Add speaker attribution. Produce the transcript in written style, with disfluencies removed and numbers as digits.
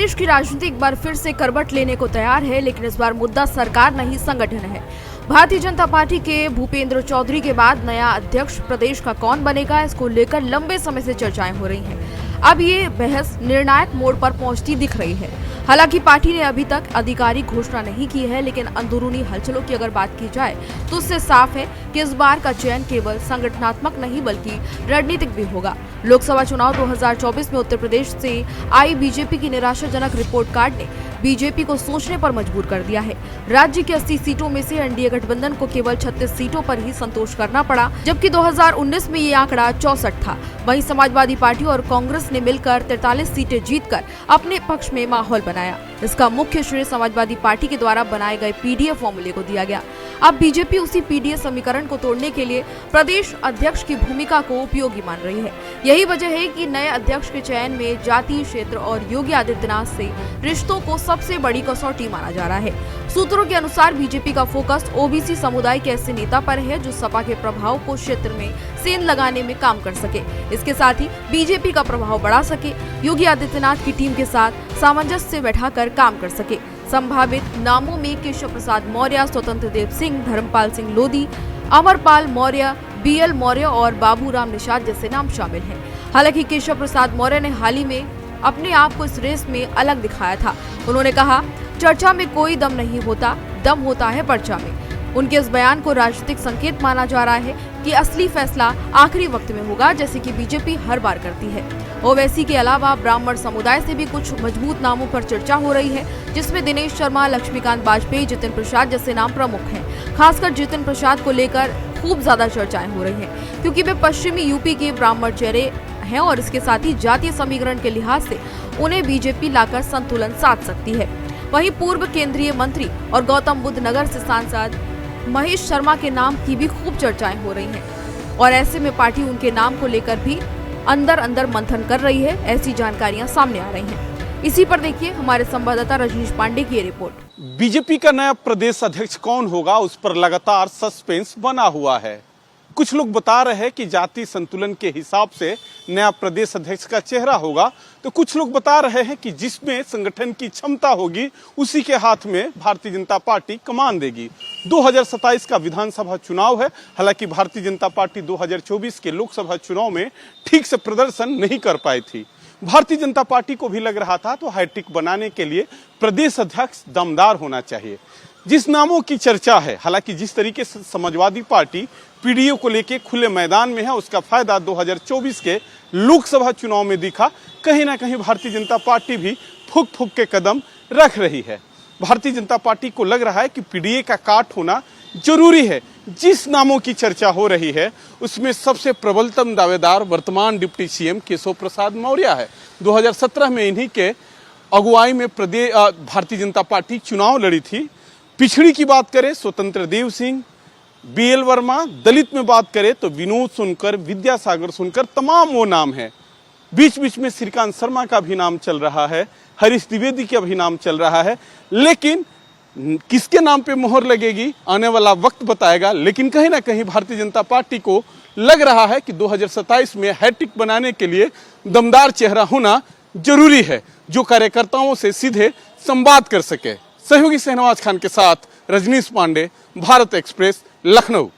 Speaker 1: प्रदेश की राजनीति एक बार फिर से करवट लेने को तैयार है, लेकिन इस बार मुद्दा सरकार नहीं संगठन है। भारतीय जनता पार्टी के भूपेंद्र चौधरी के बाद नया अध्यक्ष प्रदेश का कौन बनेगा, इसको लेकर लंबे समय से चर्चाएं हो रही हैं। अब ये बहस निर्णायक मोड़ पर पहुंचती दिख रही है। हालांकि पार्टी ने अभी तक आधिकारिक घोषणा नहीं की है, लेकिन अंदरूनी हलचलों की अगर बात की जाए तो उससे साफ है कि इस बार का चयन केवल संगठनात्मक नहीं बल्कि रणनीतिक भी होगा। लोकसभा चुनाव 2024 में उत्तर प्रदेश से आई बीजेपी की निराशाजनक रिपोर्ट कार्ड ने बीजेपी को सोचने पर मजबूर कर दिया है। राज्य की 80 सीटों में से एनडीए गठबंधन को केवल 36 सीटों पर ही संतोष करना पड़ा, जबकि 2019 में ये आंकड़ा 64 था। वहीं समाजवादी पार्टी और कांग्रेस ने मिलकर 43 सीटें जीतकर अपने पक्ष में माहौल बनाया। इसका मुख्य श्रेय समाजवादी पार्टी के द्वारा बनाए गए पीडीए फॉर्मूले को दिया गया। अब बीजेपी उसी पीडीए समीकरण को तोड़ने के लिए प्रदेश अध्यक्ष की भूमिका को उपयोगी मान रही है। यही वजह है कि नए अध्यक्ष के चयन में जातीय क्षेत्र और योगी आदित्यनाथ से रिश्तों को सबसे बड़ी कसौटी माना जा रहा है। सूत्रों के अनुसार बीजेपी का फोकस ओबीसी समुदाय के ऐसे नेता पर है जो सपा के प्रभाव को क्षेत्र में सेंध लगाने में काम कर सके, इसके साथ ही बीजेपी का प्रभाव बढ़ा सके, योगी आदित्यनाथ की टीम के साथ सामंजस्य बैठाकर काम कर सके। संभावित नामों में केशव प्रसाद मौर्य, स्वतंत्र देव सिंह, धर्मपाल सिंह लोधी, अमरपाल मौर्य, बीएल मौर्य और बाबूराम निषाद जैसे नाम शामिल हैं। हालांकि केशव प्रसाद मौर्य ने हाल ही में अपने आप को इस रेस में अलग दिखाया था। उन्होंने कहा, चर्चा में कोई दम नहीं होता, दम होता है पर्चा में। उनके इस बयान को राजनीतिक संकेत माना जा रहा है कि असली फैसला आखिरी वक्त में होगा, जैसे कि बीजेपी हर बार करती है। ओवैसी के अलावा ब्राह्मण समुदाय से भी कुछ मजबूत नामों पर चर्चा हो रही है, जिसमें दिनेश शर्मा, लक्ष्मीकांत वाजपेयी, जितिन प्रसाद जैसे नाम प्रमुख हैं। खासकर जितिन प्रसाद को लेकर खूब ज्यादा चर्चाएं हो रही हैं, क्योंकि वे पश्चिमी यूपी के ब्राह्मण चेहरे हैं और इसके साथ ही जातीय समीकरण के लिहाज से उन्हें बीजेपी लाकर संतुलन साध सकती है। वहीं पूर्व केंद्रीय मंत्री और गौतम बुद्ध नगर से सांसद महेश शर्मा के नाम की भी खूब चर्चाएं हो रही हैं और ऐसे में पार्टी उनके नाम को लेकर भी अंदर अंदर मंथन कर रही है, ऐसी जानकारियां सामने आ रही हैं। इसी पर देखिए हमारे संवाददाता रजनीश पांडे की रिपोर्ट।
Speaker 2: बीजेपी का नया प्रदेश अध्यक्ष कौन होगा, उस पर लगातार सस्पेंस बना हुआ है। कुछ लोग बता रहे हैं कि जाति संतुलन के हिसाब से नया प्रदेश अध्यक्ष का चेहरा होगा, तो कुछ लोग बता रहे हैं कि जिसमें संगठन की क्षमता होगी उसी के हाथ में भारतीय जनता पार्टी कमान देगी। 2027 का विधानसभा चुनाव है। हालांकि भारतीय जनता पार्टी 2024 के लोकसभा चुनाव में ठीक से प्रदर्शन नहीं कर पाई थी। भारतीय जनता पार्टी को भी लग रहा था तो हैट्रिक बनाने के लिए प्रदेश अध्यक्ष दमदार होना चाहिए। जिस नामों की चर्चा है, हालांकि जिस तरीके से समाजवादी पार्टी पीडीए को लेके खुले मैदान में है, उसका फायदा 2024 के लोकसभा चुनाव में दिखा। कहीं ना कहीं भारतीय जनता पार्टी भी फूक फूक के कदम रख रही है। भारतीय जनता पार्टी को लग रहा है कि पीडीए का काट होना जरूरी है। जिस नामों की चर्चा हो रही है उसमें सबसे प्रबलतम दावेदार वर्तमान डिप्टी सीएम केशव प्रसाद मौर्य है। 2017 में इन्हीं के अगुवाई में प्रदेश भारतीय जनता पार्टी चुनाव लड़ी थी। पिछड़ी की बात करें स्वतंत्र देव सिंह, बीएल वर्मा, दलित में बात करें तो विनोद सोनकर, विद्यासागर सोनकर, तमाम वो नाम है। बीच बीच में श्रीकांत शर्मा का भी नाम चल रहा है, हरीश द्विवेदी का भी नाम चल रहा है, लेकिन किसके नाम पे मोहर लगेगी आने वाला वक्त बताएगा। लेकिन कहीं ना कहीं भारतीय जनता पार्टी को लग रहा है कि 2027 में हैट्रिक बनाने के लिए दमदार चेहरा होना जरूरी है, जो कार्यकर्ताओं से सीधे संवाद कर सके। सहयोगी शहनवाज खान के साथ रजनीश पांडे, भारत एक्सप्रेस, लखनऊ।